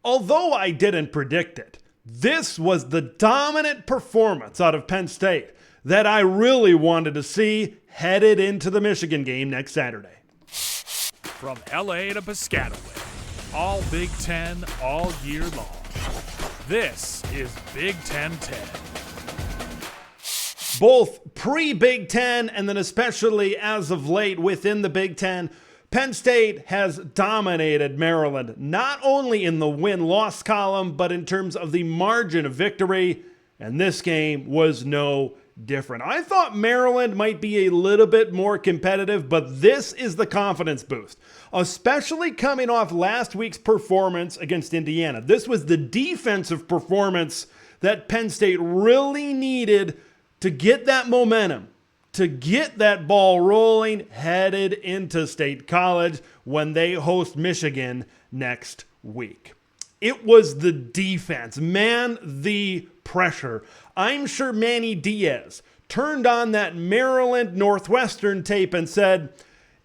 Although I didn't predict it, this was the dominant performance out of Penn State that I really wanted to see headed into the Michigan game next Saturday. From LA to Piscataway, all Big Ten all year long. This is Big Ten 10. Both pre-Big Ten and then especially as of late within the Big Ten, Penn State has dominated Maryland, not only in the win-loss column, but in terms of the margin of victory, and this game was no different. I thought Maryland might be a little bit more competitive, but this is the confidence boost, especially coming off last week's performance against Indiana. This was the defensive performance that Penn State really needed to get that momentum, to get that ball rolling headed into State College when they host Michigan next week. It was the defense, man, the pressure. I'm sure Manny Diaz turned on that Maryland Northwestern tape and said,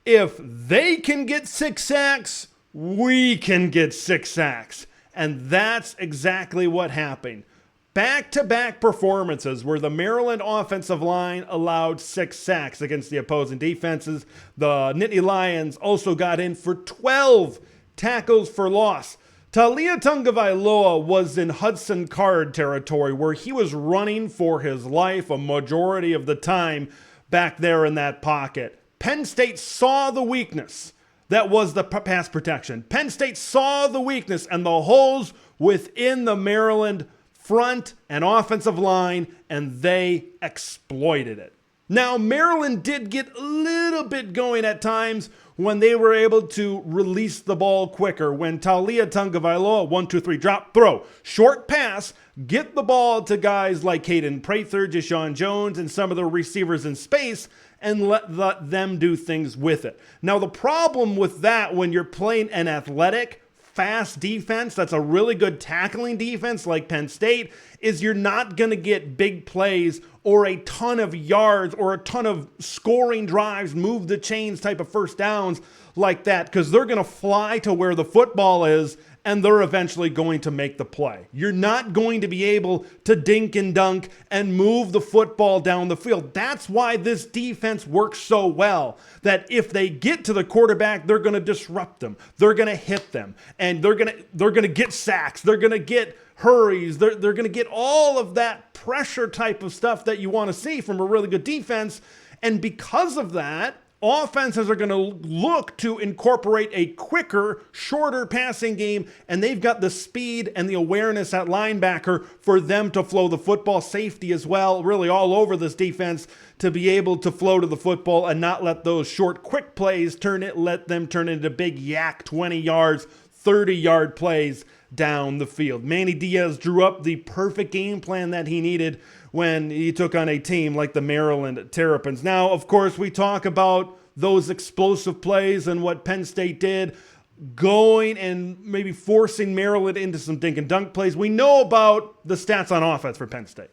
if they can get 6 sacks, we can get 6 sacks. And that's exactly what happened. Back-to-back performances where the Maryland offensive line allowed 6 sacks against the opposing defenses. The Nittany Lions also got in for 12 tackles for loss. Taulia Tagavailoa was in Hudson Card territory where he was running for his life a majority of the time back there in that pocket. Penn State saw the weakness that was the pass protection. Penn State saw the weakness and the holes within the Maryland front and offensive line, and they exploited it. Now, Maryland did get a little bit going at times when they were able to release the ball quicker. When Taulia Tagavailoa, 1-2-3, drop, throw, short pass, get the ball to guys like Caden Prather, Deshaun Jones, and some of the receivers in space, and let them do things with it. Now, the problem with that when you're playing an athletic, fast defense that's a really good tackling defense like Penn State is you're not going to get big plays or a ton of yards or a ton of scoring drives, move the chains type of first downs like that, because they're going to fly to where the football is and they're eventually going to make the play. You're not going to be able to dink and dunk and move the football down the field. That's why this defense works so well, that if they get to the quarterback, they're going to disrupt them. They're going to hit them, and they're going to get sacks. They're going to get hurries. They're going to get all of that pressure type of stuff that you want to see from a really good defense. And because of that, offenses are going to look to incorporate a quicker, shorter passing game, and they've got the speed and the awareness at linebacker for them to flow the football. Safety as well, really all over this defense to be able to flow to the football and not let those short, quick plays let them turn into big yak 20 yards, 30-yard plays down the field. Manny Diaz drew up the perfect game plan that he needed when he took on a team like the Maryland Terrapins. Now, of course, we talk about those explosive plays and what Penn State did, going and maybe forcing Maryland into some dink and dunk plays. We know about the stats on offense for Penn State.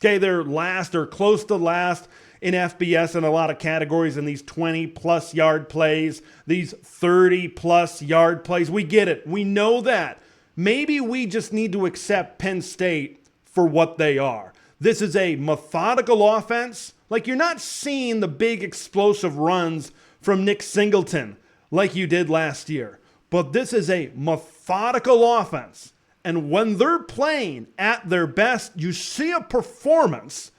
Okay, they're last or close to last in FBS in a lot of categories in these 20-plus yard plays, these 30-plus yard plays. We get it. We know that. Maybe we just need to accept Penn State for what they are. This is a methodical offense. Like, you're not seeing the big explosive runs from Nick Singleton like you did last year. But this is a methodical offense. And when they're playing at their best, you see a performance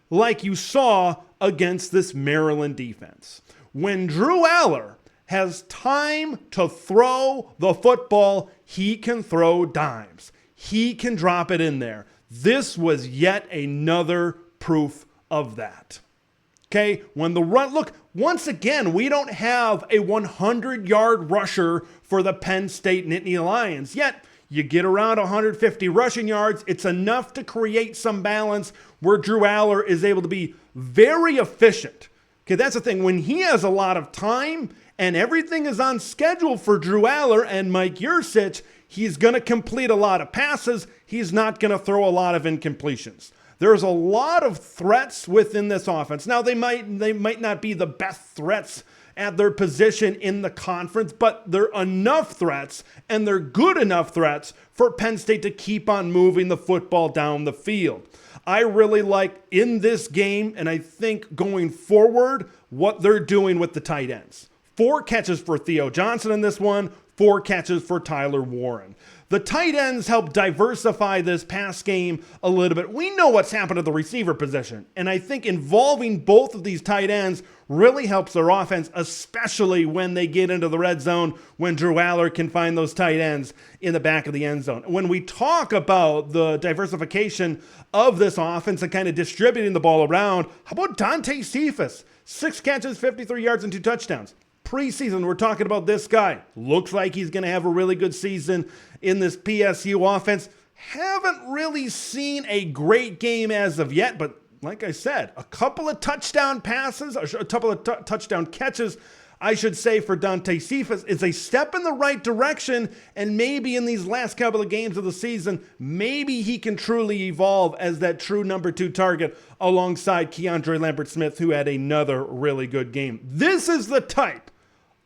like you saw against this Maryland defense. When Drew Allar has time to throw the football, he can throw dimes. He can drop it in there. This was yet another proof of that. Okay, when the run, look, once again, we don't have a 100-yard rusher for the Penn State Nittany Lions. Yet, you get around 150 rushing yards, it's enough to create some balance where Drew Allar is able to be very efficient. Okay, that's the thing. When he has a lot of time and everything is on schedule for Drew Allar and Mike Yurcich, he's going to complete a lot of passes. He's not going to throw a lot of incompletions. There's a lot of threats within this offense. Now, they might not be the best threats at their position in the conference, but they're enough threats and they're good enough threats for Penn State to keep on moving the football down the field. I really like in this game, and I think going forward, what they're doing with the tight ends. 4 catches for Theo Johnson in this one, 4 catches for Tyler Warren. The tight ends help diversify this pass game a little bit. We know what's happened at the receiver position, and I think involving both of these tight ends really helps their offense, especially when they get into the red zone, when Drew Allar can find those tight ends in the back of the end zone. When we talk about the diversification of this offense and kind of distributing the ball around, how about Dante Cephas? 6 catches, 53 yards, and 2 touchdowns. Preseason, we're talking about this guy. Looks like he's going to have a really good season in this PSU offense. Haven't really seen a great game as of yet, but like I said, a couple of touchdown passes, a couple of touchdown catches, I should say, for Dante Cephas is a step in the right direction, and maybe in these last couple of games of the season, maybe he can truly evolve as that true number 2 target alongside Keandre Lambert-Smith, who had another really good game. This is the type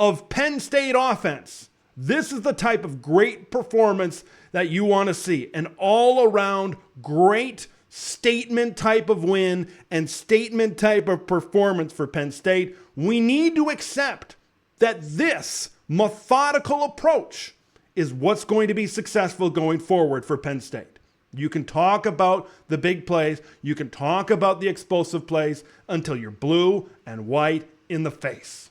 of Penn State offense. This is the type of great performance that you want to see. An all-around great statement type of win and statement type of performance for Penn State. We need to accept that this methodical approach is what's going to be successful going forward for Penn State. You can talk about the big plays, you can talk about the explosive plays until you're blue and white in the face.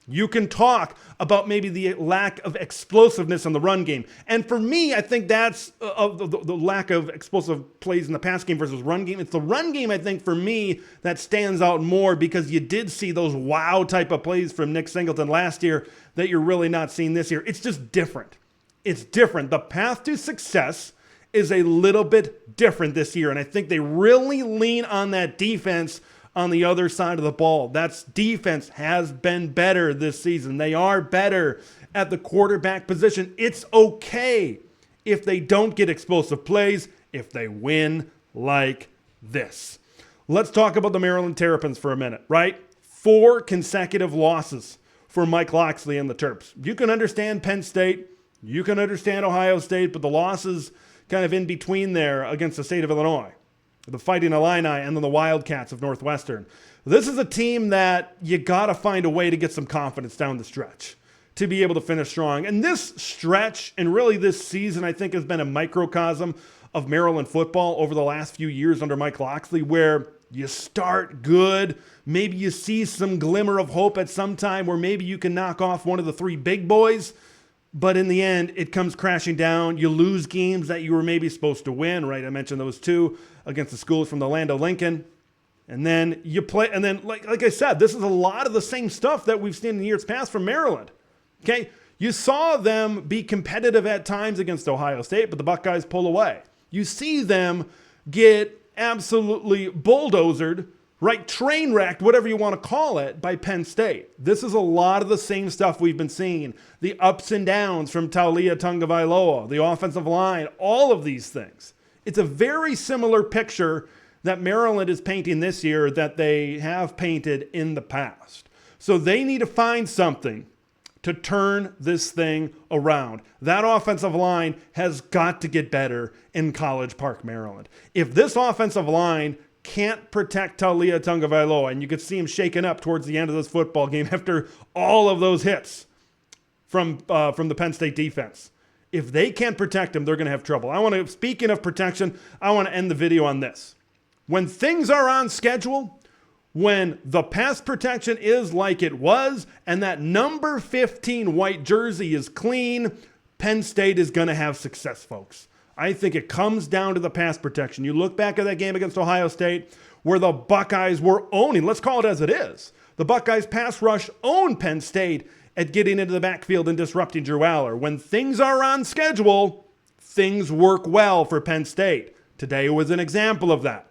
You can talk about maybe the lack of explosiveness in the run game. And for me, I think that's the lack of explosive plays in the pass game versus run game. It's the run game, I think, for me, that stands out more because you did see those wow type of plays from Nick Singleton last year that you're really not seeing this year. It's just different. It's different. The path to success is a little bit different this year. And I think they really lean on that defense on the other side of the ball. That's defense has been better this season. They are better at the quarterback position. It's okay if they don't get explosive plays, if they win like this. Let's talk about the Maryland Terrapins for a minute, right? 4 consecutive losses for Mike Locksley and the Terps. You can understand Penn State, you can understand Ohio State, but the losses kind of in between there against the state of Illinois, the Fighting Illini, and then the Wildcats of Northwestern. This is a team that you got to find a way to get some confidence down the stretch to be able to finish strong. And this stretch, and really this season, I think has been a microcosm of Maryland football over the last few years under Mike Locksley, where you start good, maybe you see some glimmer of hope at some time where maybe you can knock off one of the 3 big boys, but in the end, it comes crashing down. You lose games that you were maybe supposed to win, right? I mentioned those 2 against the schools from the land of Lincoln. And then you play, and then like I said, this is a lot of the same stuff that we've seen in years past from Maryland. Okay? You saw them be competitive at times against Ohio State, but the Buckeyes pull away. You see them get absolutely bulldozered, right? Train wrecked, whatever you want to call it, by Penn State. This is a lot of the same stuff we've been seeing. The ups and downs from Taulia Tagavailoa, the offensive line, all of these things. It's a very similar picture that Maryland is painting this year that they have painted in the past. So they need to find something to turn this thing around. That offensive line has got to get better in College Park, Maryland. If this offensive line can't protect Taulia Tagavailoa, and you could see him shaken up towards the end of this football game after all of those hits from the Penn State defense. If they can't protect him, they're going to have trouble. Speaking of protection, I want to end the video on this. When things are on schedule, when the pass protection is like it was, and that number 15 white jersey is clean, Penn State is going to have success, folks. I think it comes down to the pass protection. You look back at that game against Ohio State where the Buckeyes were owning, let's call it as it is. The Buckeyes pass rush owned Penn State at getting into the backfield and disrupting Drew Allar. When things are on schedule, things work well for Penn State. Today was an example of that.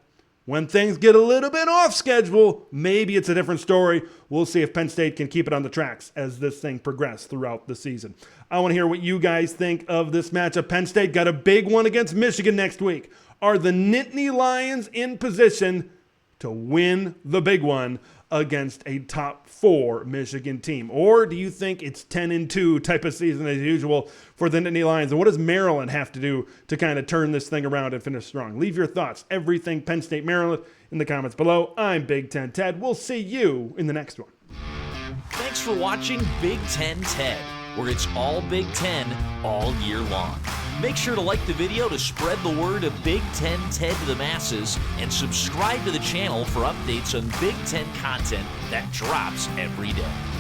When things get a little bit off schedule, maybe it's a different story. We'll see if Penn State can keep it on the tracks as this thing progresses throughout the season. I want to hear what you guys think of this matchup. Penn State got a big one against Michigan next week. Are the Nittany Lions in position to win the big one against a top 4 Michigan team? Or do you think it's 10-2 type of season as usual for the Nittany Lions? And what does Maryland have to do to kind of turn this thing around and finish strong? Leave your thoughts, everything Penn State, Maryland, in the comments below. I'm Big Ten Ted. We'll see you in the next one. Thanks for watching Big Ten Ted, where it's all Big Ten all year long. Make sure to like the video to spread the word of Big Ten Ted to the masses, and subscribe to the channel for updates on Big Ten content that drops every day.